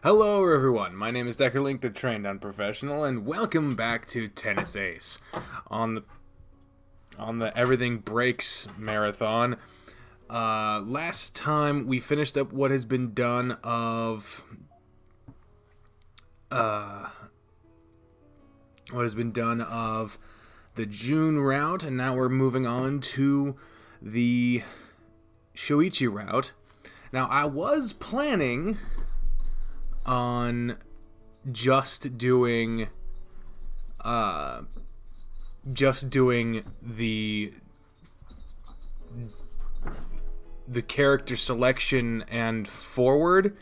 Hello everyone, my name is Deckerlink, the Trained Unprofessional, and welcome back to Tennis Ace on the Everything Breaks marathon. Last time we finished up what has been done of the June route, and now we're moving on to the Shoichi route. Now I was planning on just doing the character selection and forward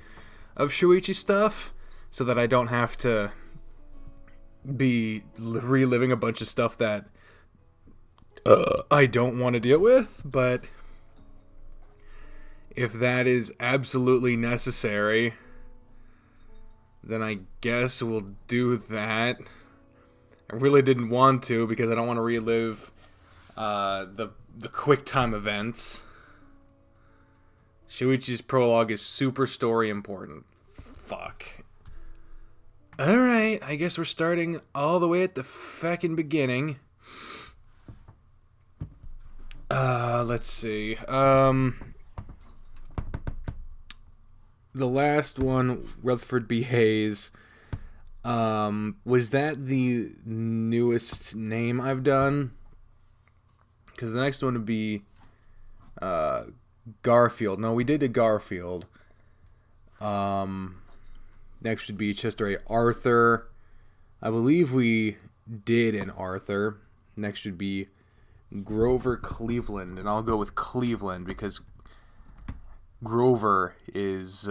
of Shuichi stuff, so that I don't have to be reliving a bunch of stuff that I don't want to deal with. But if that is absolutely necessary, then I guess we'll do that. I really didn't want to, because I don't want to relive the quick time events. Shuichi's prologue is super story important. Fuck. Alright, I guess we're starting all the way at the feckin' beginning. Let's see. The last one, Rutherford B. Hayes, was that the newest name I've done? Because the next one would be Garfield. No, we did a Garfield. Next should be Chester A. Arthur. I believe we did an Arthur. Next should be Grover Cleveland, and I'll go with Cleveland because Grover is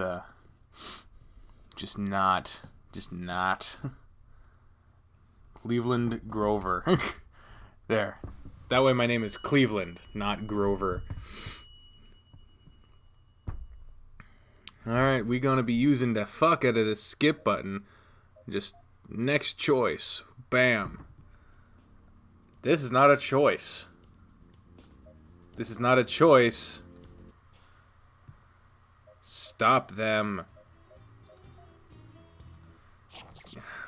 just not Cleveland Grover. There. That way my name is Cleveland, not Grover. Alright, we're gonna be using the fuck out of the skip button. Just next choice. Bam. This is not a choice. This is not a choice. Stop them.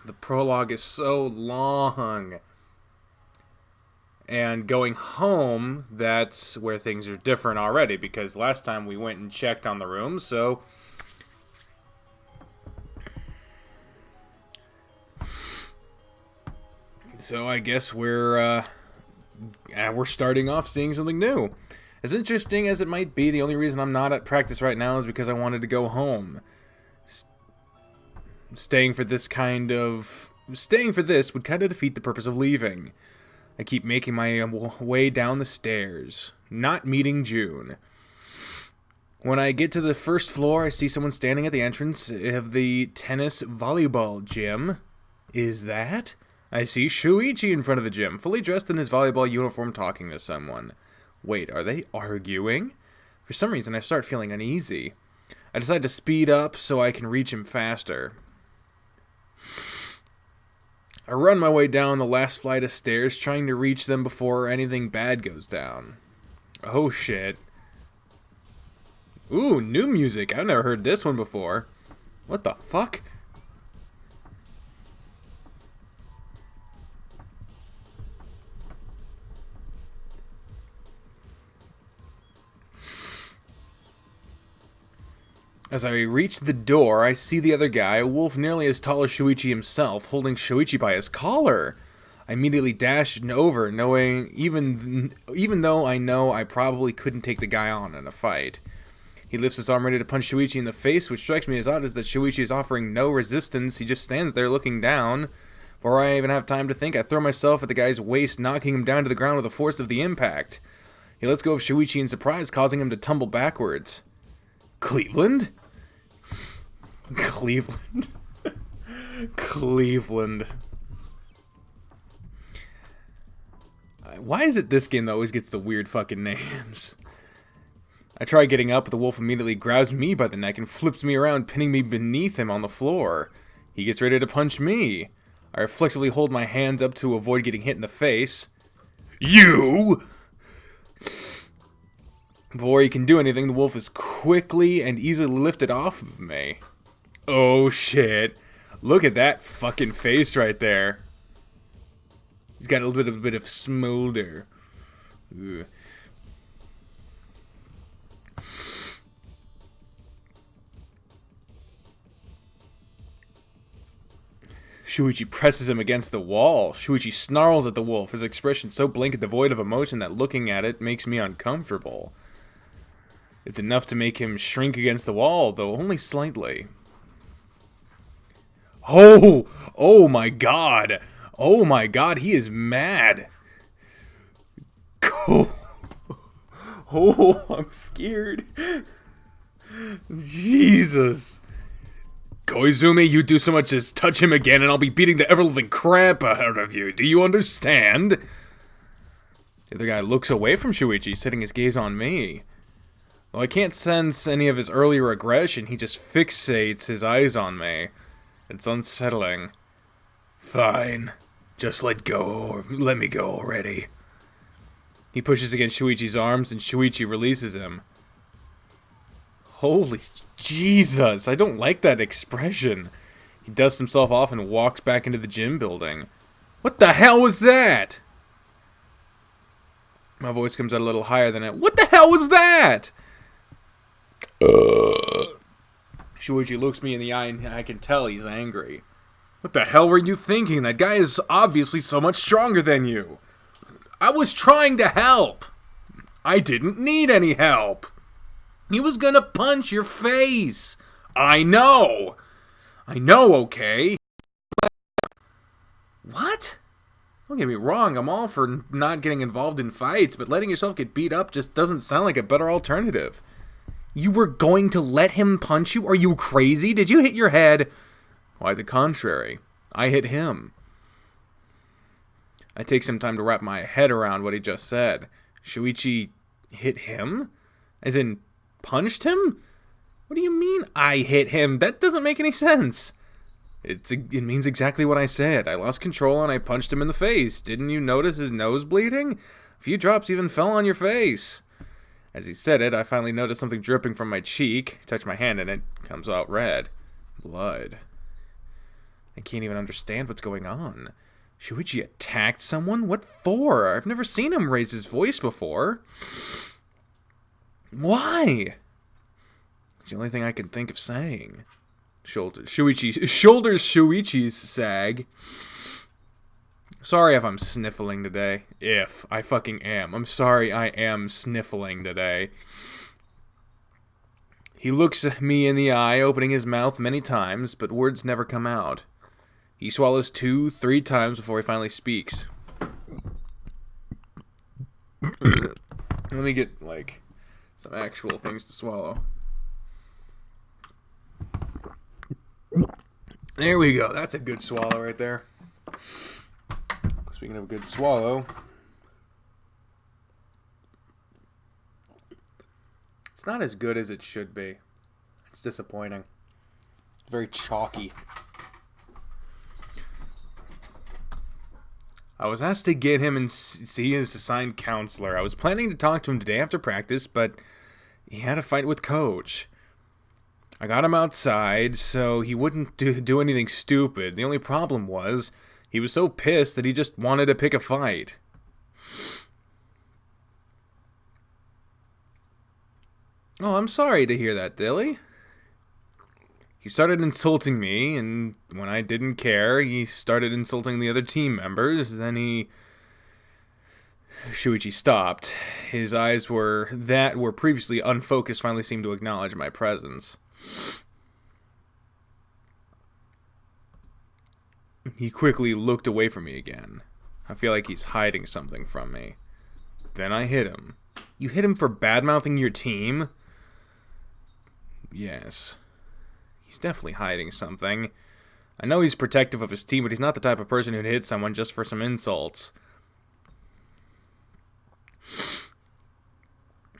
The prologue is so long. And going home, that's where things are different already, because last time we went and checked on the room, so I guess we're starting off seeing something new. As interesting as it might be, the only reason I'm not at practice right now is because I wanted to go home. Staying for this would kind of defeat the purpose of leaving. I keep making my way down the stairs, not meeting June. When I get to the first floor, I see someone standing at the entrance of the tennis volleyball gym. Is that? I see Shuichi in front of the gym, fully dressed in his volleyball uniform, talking to someone. Wait, are they arguing? For some reason, I start feeling uneasy. I decide to speed up so I can reach him faster. I run my way down the last flight of stairs, trying to reach them before anything bad goes down. Oh shit. Ooh, new music. I've never heard this one before. What the fuck? As I reach the door, I see the other guy, a wolf nearly as tall as Shuichi himself, holding Shuichi by his collar. I immediately dash over, knowing even though I know I probably couldn't take the guy on in a fight. He lifts his arm ready to punch Shuichi in the face, which strikes me as odd is that Shuichi is offering no resistance. He just stands there looking down. Before I even have time to think, I throw myself at the guy's waist, knocking him down to the ground with the force of the impact. He lets go of Shuichi in surprise, causing him to tumble backwards. Cleveland? Cleveland. Cleveland. Why is it this game that always gets the weird fucking names? I try getting up, but the wolf immediately grabs me by the neck and flips me around, pinning me beneath him on the floor. He gets ready to punch me. I reflexively hold my hands up to avoid getting hit in the face. You! Before he can do anything, the wolf is quickly and easily lifted off of me. Oh, shit. Look at that fucking face right there. He's got a little bit of smolder. Ugh. Shuichi presses him against the wall. Shuichi snarls at the wolf, his expression so blank and devoid of emotion that looking at it makes me uncomfortable. It's enough to make him shrink against the wall, though only slightly. Oh! Oh my god! Oh my god, he is mad! Oh, I'm scared. Jesus. Koizumi, you do so much as touch him again and I'll be beating the ever-living crap out of you. Do you understand? The other guy looks away from Shuichi, setting his gaze on me. Though I can't sense any of his earlier aggression, he just fixates his eyes on me. It's unsettling. Fine. Just let go, or let me go already. He pushes against Shuichi's arms and Shuichi releases him. Holy Jesus, I don't like that expression. He dusts himself off and walks back into the gym building. What the hell was that? My voice comes out a little higher than it. What the hell was that? Shuichi looks me in the eye and I can tell he's angry. What the hell were you thinking? That guy is obviously so much stronger than you. I was trying to help. I didn't need any help. He was gonna punch your face. I know. I know, okay? What? Don't get me wrong, I'm all for not getting involved in fights, but letting yourself get beat up just doesn't sound like a better alternative. You were going to let him punch you? Are you crazy? Did you hit your head? Quite the contrary. I hit him. I take some time to wrap my head around what he just said. Shuichi hit him? As in, punched him? What do you mean, I hit him? That doesn't make any sense. It means exactly what I said. I lost control and I punched him in the face. Didn't you notice his nose bleeding? A few drops even fell on your face. As he said it, I finally noticed something dripping from my cheek. Touch my hand and it comes out red. Blood. I can't even understand what's going on. Shuichi attacked someone? What for? I've never seen him raise his voice before. Why? It's the only thing I can think of saying. Shoulders Shuichi's sag. Sorry if I'm sniffling today. If. I fucking am. I'm sorry I am sniffling today. He looks at me in the eye, opening his mouth many times, but words never come out. He swallows 2-3 times before he finally speaks. Let me get, like, some actual things to swallow. There we go. That's a good swallow right there. Speaking of a good swallow, it's not as good as it should be. It's disappointing. It's very chalky. I was asked to get him and see his assigned counselor. I was planning to talk to him today after practice, but he had a fight with Coach. I got him outside so he wouldn't do anything stupid. The only problem was he was so pissed that he just wanted to pick a fight. Oh, I'm sorry to hear that, Dilly. He started insulting me, and when I didn't care, he started insulting the other team members. Then Shuichi stopped. His eyes were previously unfocused finally seemed to acknowledge my presence. He quickly looked away from me again. I feel like he's hiding something from me. Then I hit him. You hit him for bad-mouthing your team? Yes. He's definitely hiding something. I know he's protective of his team, but he's not the type of person who'd hit someone just for some insults.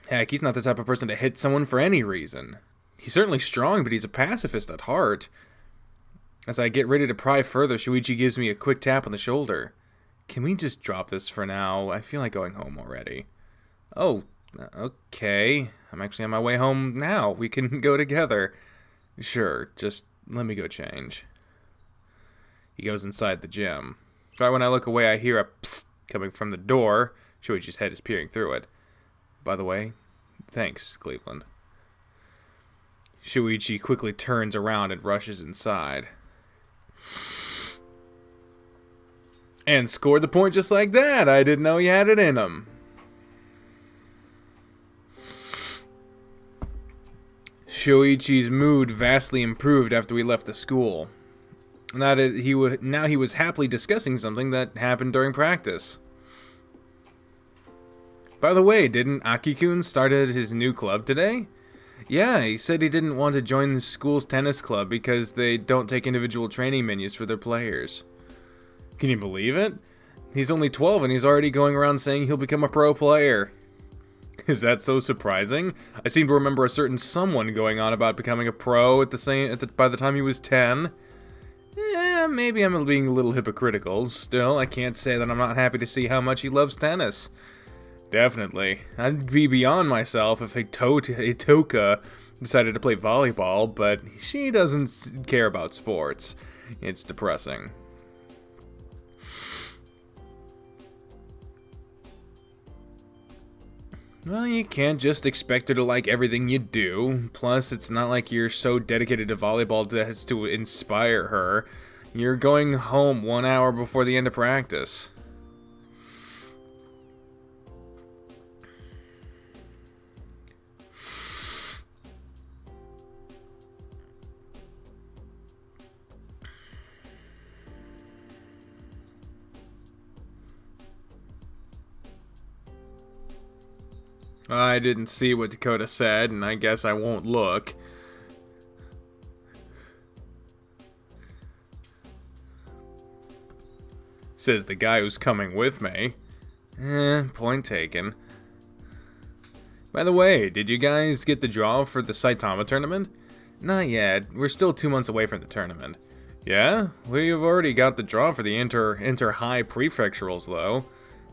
Heck, he's not the type of person to hit someone for any reason. He's certainly strong, but he's a pacifist at heart. As I get ready to pry further, Shuichi gives me a quick tap on the shoulder. Can we just drop this for now? I feel like going home already. Oh, okay. I'm actually on my way home now. We can go together. Sure, just let me go change. He goes inside the gym. Right when I look away, I hear a psst coming from the door. Shoichi's head is peering through it. By the way, thanks, Cleveland. Shuichi quickly turns around and rushes inside. And scored the point just like that. I didn't know he had it in him. Shoichi's mood vastly improved after we left the school. Now he was happily discussing something that happened during practice. By the way, didn't Aki-kun start at his new club today? Yeah, he said he didn't want to join the school's tennis club because they don't take individual training menus for their players. Can you believe it? He's only 12 and he's already going around saying he'll become a pro player. Is that so surprising? I seem to remember a certain someone going on about becoming a pro by the time he was 10. Maybe I'm being a little hypocritical. Still, I can't say that I'm not happy to see how much he loves tennis. Definitely. I'd be beyond myself if Itoka decided to play volleyball, but she doesn't care about sports. It's depressing. Well, you can't just expect her to like everything you do. Plus, it's not like you're so dedicated to volleyball as to inspire her. You're going home 1 hour before the end of practice. I didn't see what Dakota said, and I guess I won't look. Says the guy who's coming with me. Point taken. By the way, did you guys get the draw for the Saitama tournament? Not yet. We're still 2 months away from the tournament. Yeah? We've already got the draw for the inter-high prefecturals, though.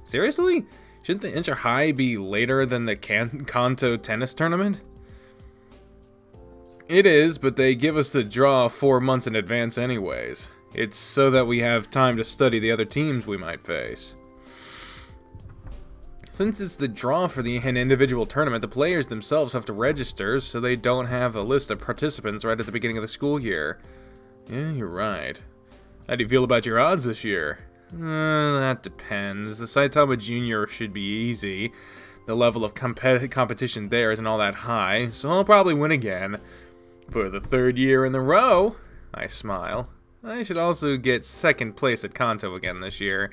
Seriously? Shouldn't the inter-high be later than the Kanto tennis tournament? It is, but they give us the draw 4 months in advance anyways. It's so that we have time to study the other teams we might face. Since it's the draw for an individual tournament, the players themselves have to register, so they don't have a list of participants right at the beginning of the school year. Yeah, you're right. How do you feel about your odds this year? That depends. The Saitama Junior should be easy. The level of competition there isn't all that high, so I'll probably win again. For the 3rd year in a row, I smile. I should also get 2nd place at Kanto again this year.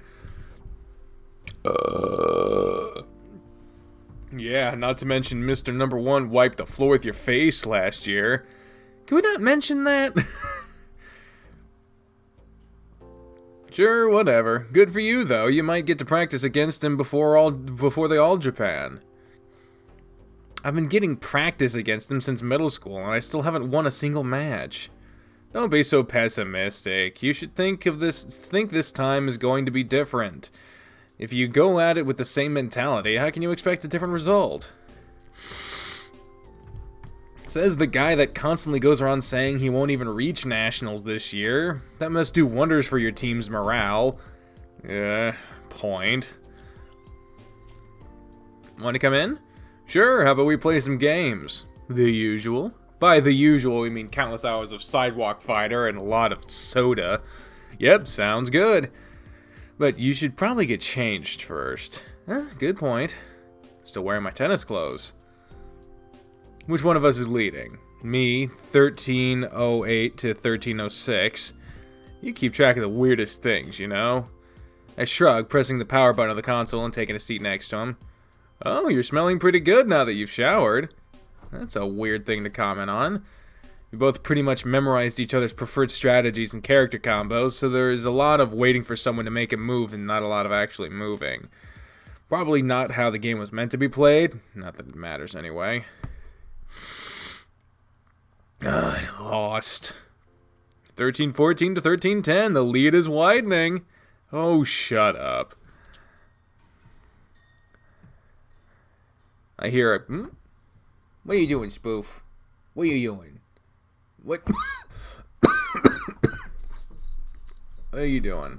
Yeah, not to mention Mr. Number 1 wiped the floor with your face last year. Can we not mention that? Sure, whatever. Good for you, though. You might get to practice against him before the All Japan. I've been getting practice against him since middle school, and I still haven't won a single match. Don't be so pessimistic. You should think this time is going to be different. If you go at it with the same mentality, how can you expect a different result? Says the guy that constantly goes around saying he won't even reach nationals this year. That must do wonders for your team's morale. Point. Want to come in? Sure, how about we play some games? The usual. By the usual, we mean countless hours of Sidewalk Fighter and a lot of soda. Yep, sounds good. But you should probably get changed first. Good point. Still wearing my tennis clothes. Which one of us is leading? Me, 1308 to 1306. You keep track of the weirdest things, you know? I shrug, pressing the power button of the console and taking a seat next to him. Oh, you're smelling pretty good now that you've showered. That's a weird thing to comment on. We both pretty much memorized each other's preferred strategies and character combos, so there is a lot of waiting for someone to make a move and not a lot of actually moving. Probably not how the game was meant to be played. Not that it matters anyway. I lost. 13-14 to 13-10. The lead is widening. Oh, shut up. I hear a... What are you doing, Spoof? What are you doing? What? What are you doing?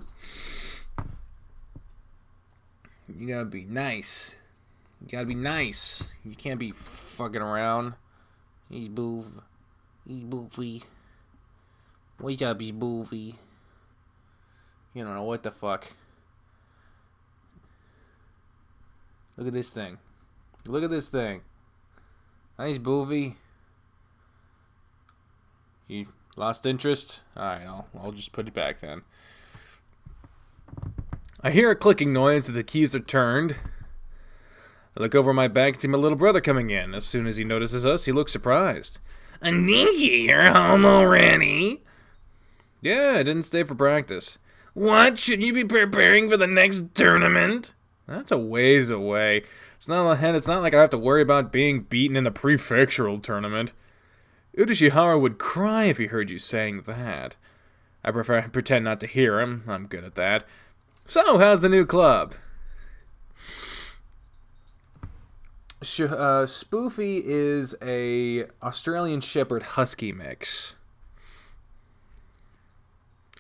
You gotta be nice. You gotta be nice. You can't be fucking around. He's boof. He's boofy. What's up, he's boofy? You don't know what the fuck. Look at this thing. Look at this thing. Nice boofy. You lost interest? Alright, I'll just put it back then. I hear a clicking noise as the keys are turned. I look over my back and see my little brother coming in. As soon as he notices us, he looks surprised. Nikki, you're home already? Yeah, I didn't stay for practice. What? Should you be preparing for the next tournament? That's a ways away. It's not like I have to worry about being beaten in the prefectural tournament. Udashihara would cry if he heard you saying that. I pretend not to hear him. I'm good at that. So, how's the new club? Spoofy is a Australian Shepherd Husky mix.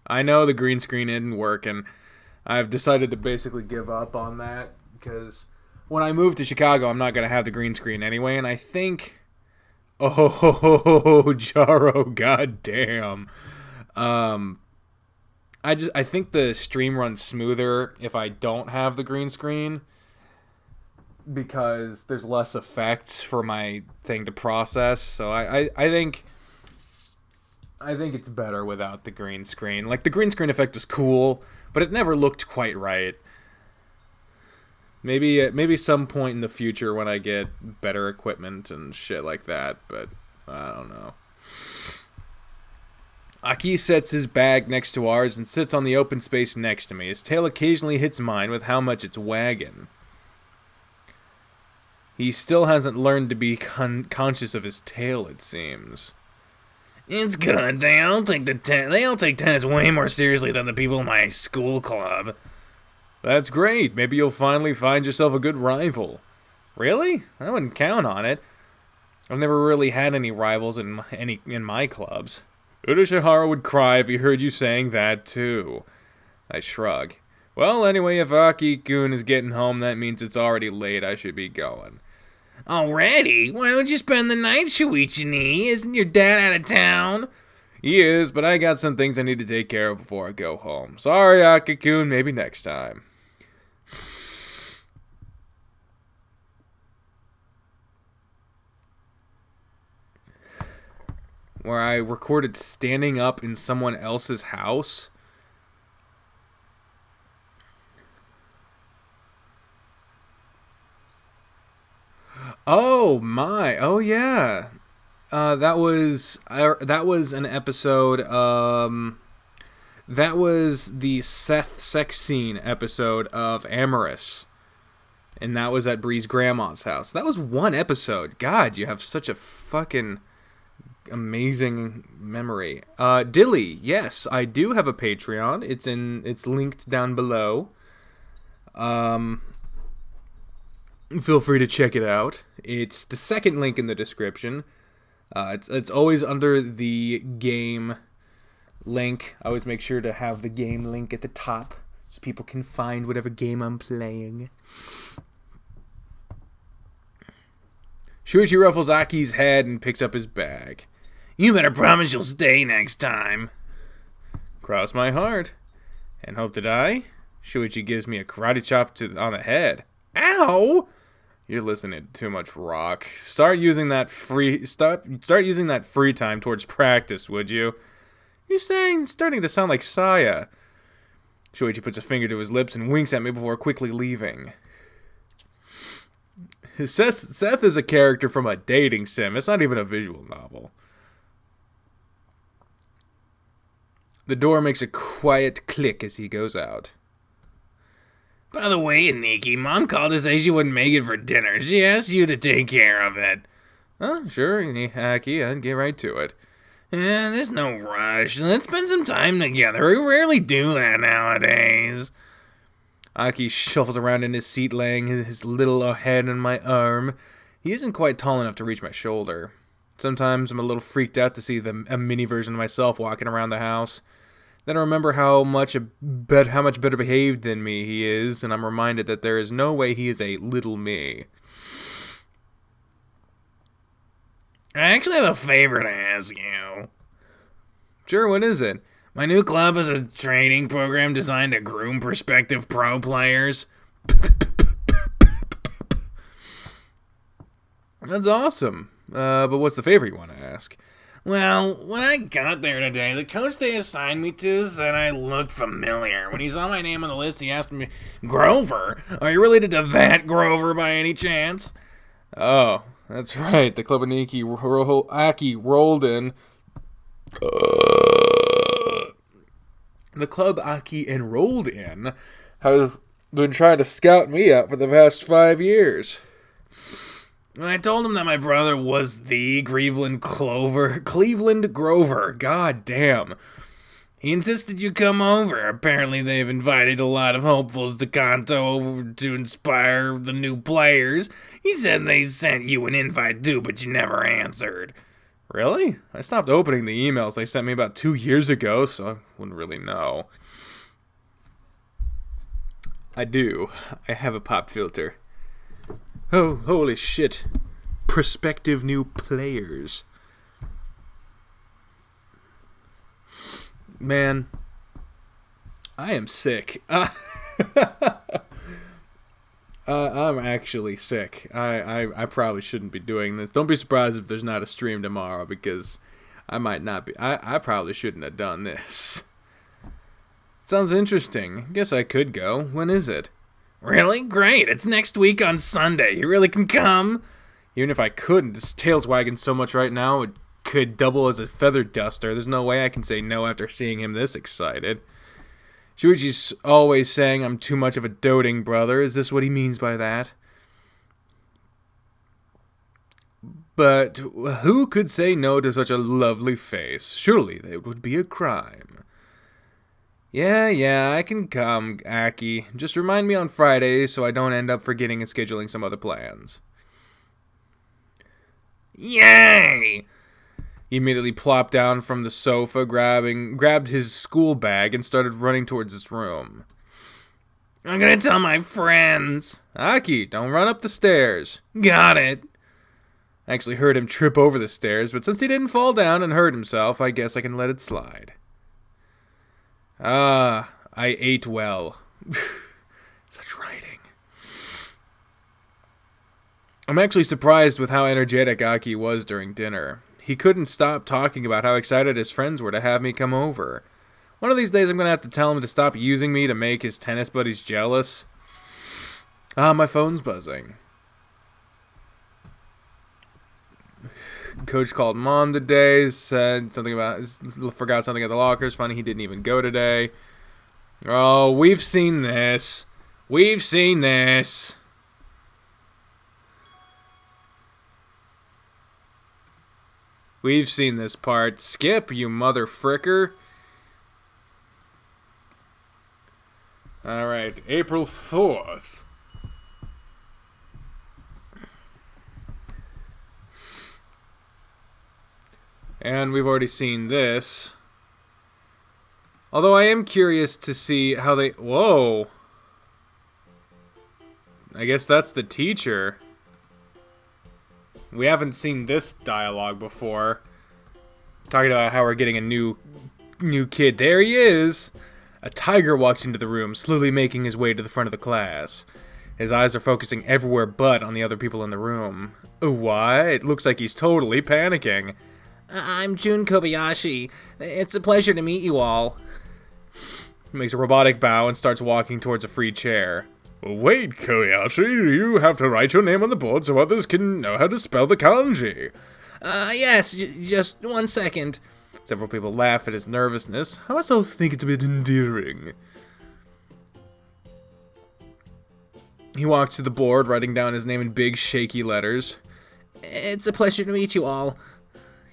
I know the green screen isn't working. I've decided to basically give up on that because when I move to Chicago, I'm not going to have the green screen anyway, and I think... Oh, Jaro, goddamn. I think the stream runs smoother if I don't have the green screen because there's less effects for my thing to process. So I think it's better without the green screen. Like, the green screen effect was cool, but it never looked quite right. Maybe some point in the future when I get better equipment and shit like that, but I don't know. Aki sets his bag next to ours and sits on the open space next to me. His tail occasionally hits mine with how much it's wagging. He still hasn't learned to be conscious of his tail, it seems. It's good. They all take tennis way more seriously than the people in my school club. That's great. Maybe you'll finally find yourself a good rival. Really? I wouldn't count on it. I've never really had any rivals in my clubs. Udashihara would cry if he heard you saying that, too. I shrug. Well, anyway, if Aki-kun is getting home, that means it's already late. I should be going. Already? Why don't you spend the night, Shuichi? Isn't your dad out of town? He is, but I got some things I need to take care of before I go home. Sorry, Aki-kun. Maybe next time. Where I recorded standing up in someone else's house. Oh my! Oh yeah, that was an episode. That was the Seth sex scene episode of Amorous, and that was at Bree's grandma's house. That was one episode. God, you have such a fucking amazing memory. Dilly, yes, I do have a Patreon. It's linked down below. Feel free to check it out. It's the second link in the description. It's always under the game link. I always make sure to have the game link at the top so people can find whatever game I'm playing. Shuichi ruffles Aki's head and picks up his bag. You better promise you'll stay next time. Cross my heart. And hope to die. Shuichi gives me a karate chop on the head. Ow! You're listening to too much rock. Start using that free time towards practice, would you? You're starting to sound like Saya. Shuichi puts a finger to his lips and winks at me before quickly leaving. Seth is a character from a dating sim. It's not even a visual novel. The door makes a quiet click as he goes out. By the way, Nikki, Mom called to say she wouldn't make it for dinner. She asked you to take care of it. Oh, sure, Aki, I'd get right to it. There's no rush. Let's spend some time together. We rarely do that nowadays. Aki shuffles around in his seat, laying his little head on my arm. He isn't quite tall enough to reach my shoulder. Sometimes I'm a little freaked out to see a mini version of myself walking around the house. Then I remember how much better behaved than me he is, and I'm reminded that there is no way he is a little me. I actually have a favor to ask you. Sure, what is it? My new club is a training program designed to groom prospective pro players. That's awesome. But what's the favor you want to ask? Well, when I got there today, the coach they assigned me to said I looked familiar. When he saw my name on the list, he asked me, Grover? Are you related to that Grover by any chance? Oh, that's right. The club of Aki rolled in. The club Aki enrolled in have been trying to scout me out for the past 5 years. When I told him that my brother was the Cleveland Grover, god damn. He insisted you come over. Apparently they've invited a lot of hopefuls to Kanto over to inspire the new players. He said they sent you an invite too, but you never answered. Really? I stopped opening the emails they sent me about 2 years ago, so I wouldn't really know. I do. I have a pop filter. Oh, holy shit. Prospective new players. Man, I am sick. I'm actually sick. I probably shouldn't be doing this. Don't be surprised if there's not a stream tomorrow, because I might not be. I probably shouldn't have done this. Sounds interesting. Guess I could go. When is it? Really? Great. It's next week on Sunday. You really can come? Even if I couldn't, this tail's wagging so much right now, it could double as a feather duster. There's no way I can say no after seeing him this excited. Shuichi's always saying I'm too much of a doting brother. Is this what he means by that? But who could say no to such a lovely face? Surely it would be a crime. Yeah, I can come, Aki. Just remind me on Friday so I don't end up forgetting and scheduling some other plans. Yay! He immediately plopped down from the sofa, grabbed his school bag, and started running towards his room. I'm gonna tell my friends. Aki, don't run up the stairs. Got it. I actually heard him trip over the stairs, but since he didn't fall down and hurt himself, I guess I can let it slide. I ate well. Such writing. I'm actually surprised with how energetic Aki was during dinner. He couldn't stop talking about how excited his friends were to have me come over. One of these days I'm going to have to tell him to stop using me to make his tennis buddies jealous. My phone's buzzing. Coach called mom today, forgot something at the lockers. Funny, he didn't even go today. Oh, we've seen this. We've seen this. We've seen this part. Skip, you mother fricker. Alright, April 4th. And we've already seen this. Although I am curious to see how they... Whoa. I guess that's the teacher. We haven't seen this dialogue before. Talking about how we're getting a new kid. There he is! A tiger walks into the room, slowly making his way to the front of the class. His eyes are focusing everywhere but on the other people in the room. What? It looks like he's totally panicking. I'm Jun Kobayashi. It's a pleasure to meet you all. He makes a robotic bow and starts walking towards a free chair. Wait, Kobayashi, you have to write your name on the board so others can know how to spell the kanji. Yes, just 1 second. Several people laugh at his nervousness. I also think it's a bit endearing. He walks to the board, writing down his name in big, shaky letters. It's a pleasure to meet you all.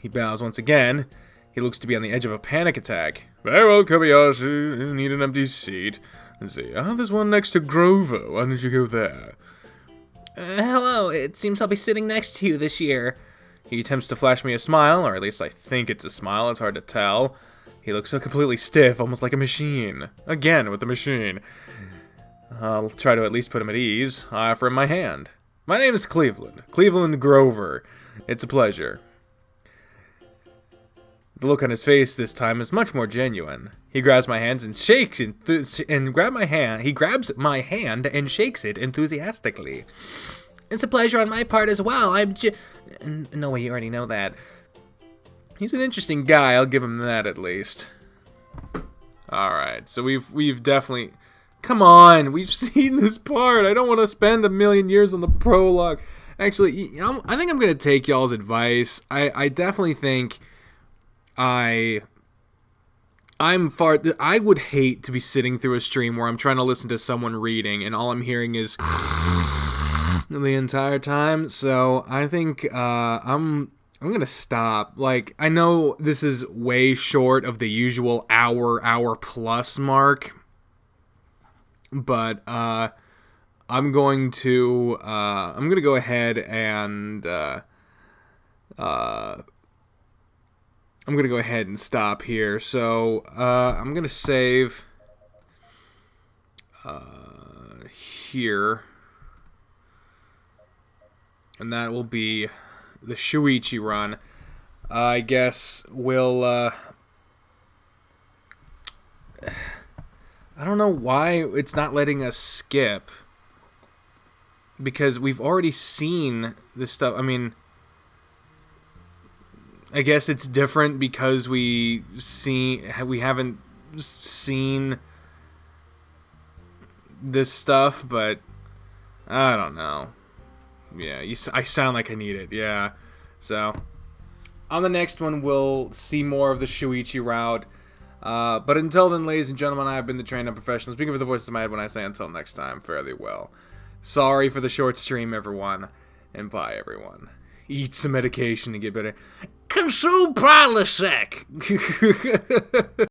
He bows once again. He looks to be on the edge of a panic attack. Very well, Kobayashi. You need an empty seat. Let's see. There's one next to Grover. Why don't you go there? Hello. It seems I'll be sitting next to you this year. He attempts to flash me a smile, or at least I think it's a smile. It's hard to tell. He looks so completely stiff, almost like a machine. Again, with the machine. I'll try to at least put him at ease. I offer him my hand. My name is Cleveland. Cleveland Grover. It's a pleasure. The look on his face this time is much more genuine. He grabs my hands and shakes He grabs my hand and shakes it enthusiastically. It's a pleasure on my part as well. No way, you already know that. He's an interesting guy. I'll give him that at least. All right, so we've definitely. Come on, we've seen this part. I don't want to spend a million years on the prologue. Actually, I think I'm gonna take y'all's advice. I definitely think. I would hate to be sitting through a stream where I'm trying to listen to someone reading and all I'm hearing is the entire time. So I think I'm gonna stop. Like, I know this is way short of the usual hour plus mark, but I'm gonna go ahead and I'm going to go ahead and stop here. So, I'm going to save here. And that will be the Shuichi run. I guess we'll... I don't know why it's not letting us skip. Because we've already seen this stuff. I mean... I guess it's different because we haven't seen this stuff, but I don't know. Yeah, I sound like I need it. Yeah. So on the next one, we'll see more of the Shuichi route. But until then, ladies and gentlemen, I have been the trained up professional. Speaking for the voices of my head when I say until next time, fare thee well. Sorry for the short stream, everyone, and bye, everyone. Eat some medication to get better. Consume Prilosec!